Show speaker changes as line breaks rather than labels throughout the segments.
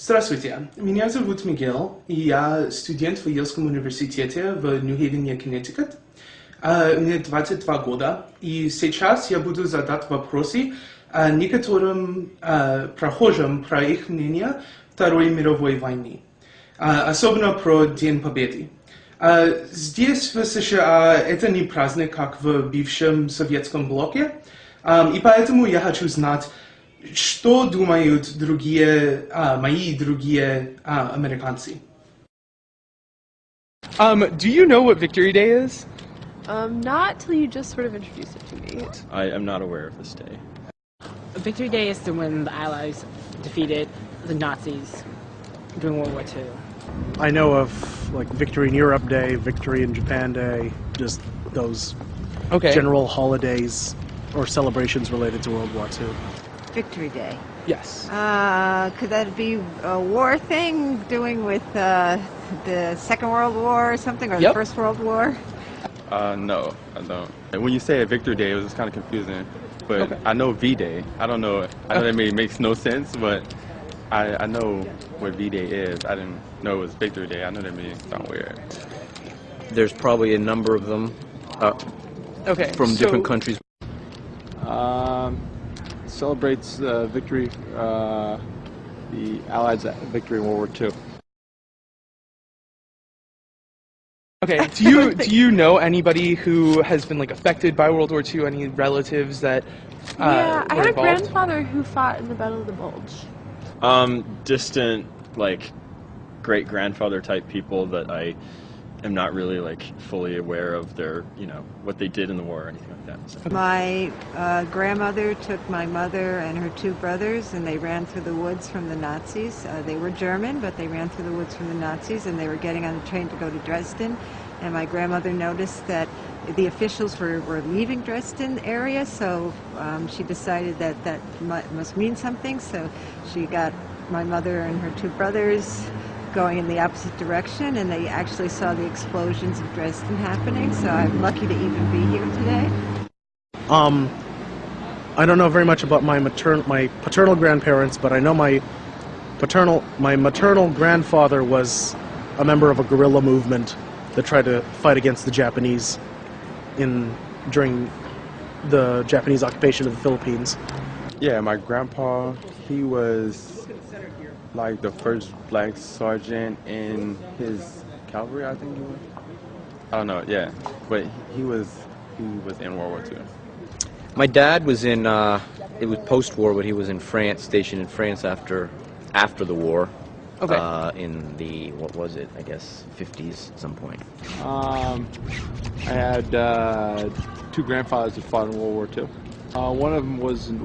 Здравствуйте, меня зовут Мигел, и я студент в Йельском университете в Нью-Хейвене, Коннектикут. Мне 22 года, и сейчас я буду задать вопросы некоторым прохожим про их мнение Второй мировой войны, особенно про День Победы. Здесь, в США, это не праздник, как в бывшем советском блоке, и поэтому я хочу знать, что думают мои другие американцы.
Do you know what Victory Day is?
Not till you just sort of introduced it to me.
I am not aware of this day.
Victory Day is when the Allies defeated the Nazis during World War II.
I know of like Victory in Europe Day, Victory in Japan Day, just those general holidays or celebrations related to World War II.
Victory Day.
Yes.
Could that be a war thing, doing with the Second World War or something, or the First World War?
No, I don't. And when you say a Victory Day, it was just kind of confusing. But I know V-Day. I don't know. I know that maybe makes no sense, but I know what V-Day is. I didn't know it was Victory Day. I know that may sound weird.
There's probably a number of them from different countries.
Celebrates victory, the Allies' victory in World War II.
Okay. Do you know anybody who has been affected by World War II? Any relatives that
Yeah, I had a
involved?
grandfather who fought in the Battle of the Bulge.
Distant, great-grandfather type people that I am not really fully aware of their, what they did in the war or anything like that. So.
My grandmother took my mother and her two brothers, and they ran through the woods from the Nazis. They were German, but they ran through the woods from the Nazis, and they were getting on the train to go to Dresden. And my grandmother noticed that the officials were leaving Dresden area, so she decided that must mean something. So she got my mother and her two brothers going in the opposite direction, and they actually saw the explosions of Dresden happening, so I'm lucky to even be here today.
I don't know very much about my paternal grandparents, but I know my maternal grandfather was a member of a guerrilla movement that tried to fight against the Japanese during the Japanese occupation of the Philippines.
Yeah, my grandpa, he was the first black sergeant in his cavalry, I think he was. I don't know, yeah, but he was in World War II.
My dad was in, it was post-war, but he was in France, stationed in France after the war. In the, what was it, I guess, 50s at some point.
I had two grandfathers that fought in World War II. One of them was in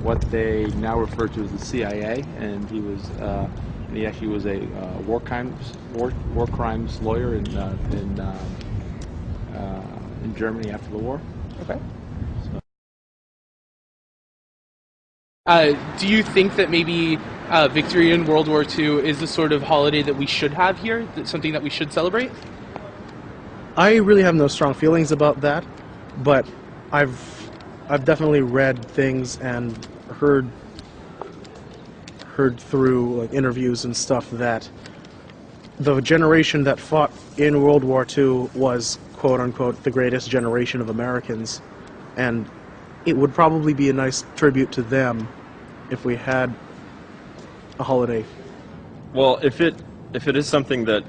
what they now refer to as the CIA, and he actually was a war crimes lawyer in Germany after the war.
Okay. Do you think that maybe victory in World War II is the sort of holiday that we should have here? That's something that we should celebrate?
I really have no strong feelings about that, but I've definitely read things and heard through interviews and stuff that the generation that fought in World War II was quote unquote the greatest generation of Americans, and it would probably be a nice tribute to them if we had a holiday.
Well, if it is something that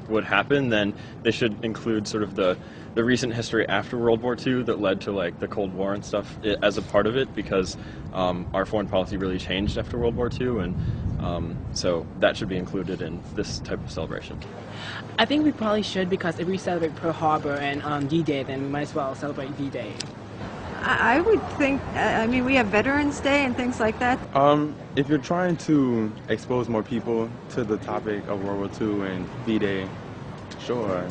would happen, then they should include sort of the recent history after World War II that led to the Cold War and stuff as a part of it, because our foreign policy really changed after World War II, and so that should be included in this type of celebration.
I think we probably should, because if we celebrate Pearl Harbor and D-Day, then we might as well celebrate D-Day.
I would think, I mean, we have Veterans Day and things like that.
If you're trying to expose more people to the topic of World War II and V-Day, sure,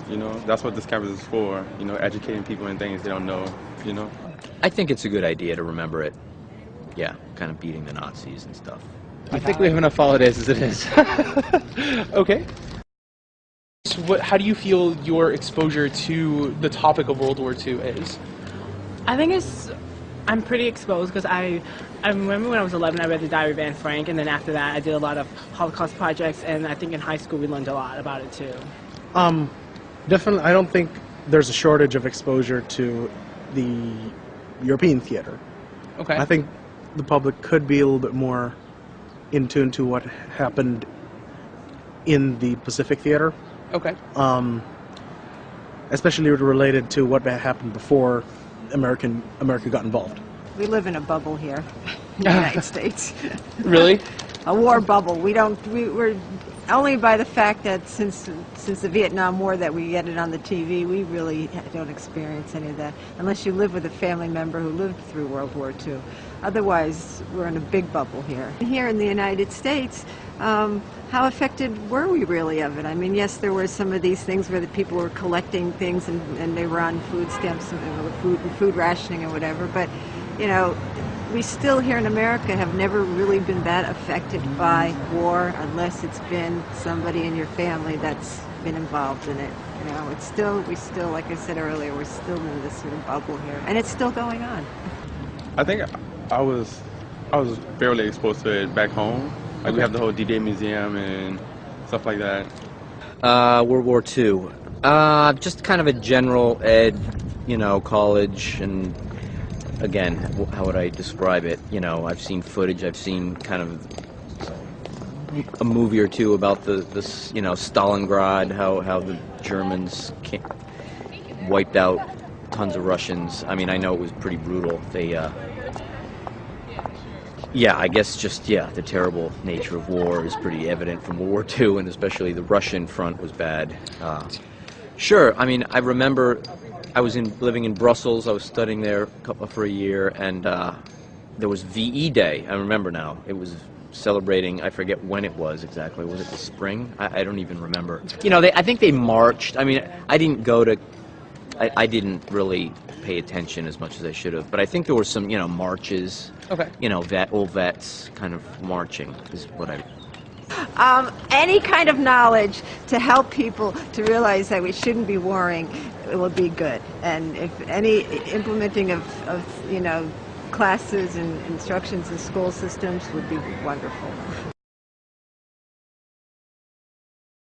that's what this conference is for, educating people in things they don't know,
I think it's a good idea to remember it. Yeah, kind of beating the Nazis and stuff.
I think we have enough holidays as it is. Okay. So how do you feel your exposure to the topic of World War II is?
I think it's
I'm pretty exposed because I remember when I was 11 I read the Diary of Anne Frank, and then after that I did a lot of Holocaust projects, and I think in high school we learned a lot about it too.
Definitely, I don't think there's a shortage of exposure to the European theater.
Okay.
I think the public could be a little bit more in tune to what happened in the Pacific theater.
Okay.
Especially related to what happened before America got involved.
We live in a bubble here in the United States.
Really?
A war bubble. We're only by the fact that since the Vietnam War that we get it on the TV, we really don't experience any of that unless you live with a family member who lived through World War II. Otherwise, we're in a big bubble here. Here in the United States, how affected were we really of it? I mean, yes, there were some of these things where the people were collecting things and they were on food stamps and food rationing or whatever, but, you know, we still here in America have never really been that affected by war unless it's been somebody in your family that's been involved in it. You know, we still, like I said earlier, we're still in this sort of bubble here, and it's still going on.
I think I was barely exposed to it back home. Like we have the whole D-Day Museum and stuff like that.
World War II. Just kind of a general ed, you know, college, and again, how would I describe it? You know, I've seen footage, I've seen kind of a movie or two about this, you know, Stalingrad, how the Germans wiped out tons of Russians. I mean, I know it was pretty brutal. They, yeah, I guess just, yeah, the terrible nature of war is pretty evident from World War II, and especially the Russian front was bad. Sure, I mean, I remember I was living in Brussels. I was studying there for a year, and there was VE Day. I remember now. It was celebrating, I forget when it was exactly. Was it the spring? I don't even remember. You know, I think they marched. I mean, I didn't go to... I didn't really pay attention as much as I should have, but I think there were some, you know, marches.
Okay.
You know, old vets kind of marching is what I...
Any kind of knowledge to help people to realize that we shouldn't be warring, it will be good. And if any implementing of you know, classes and instructions in school systems would be wonderful.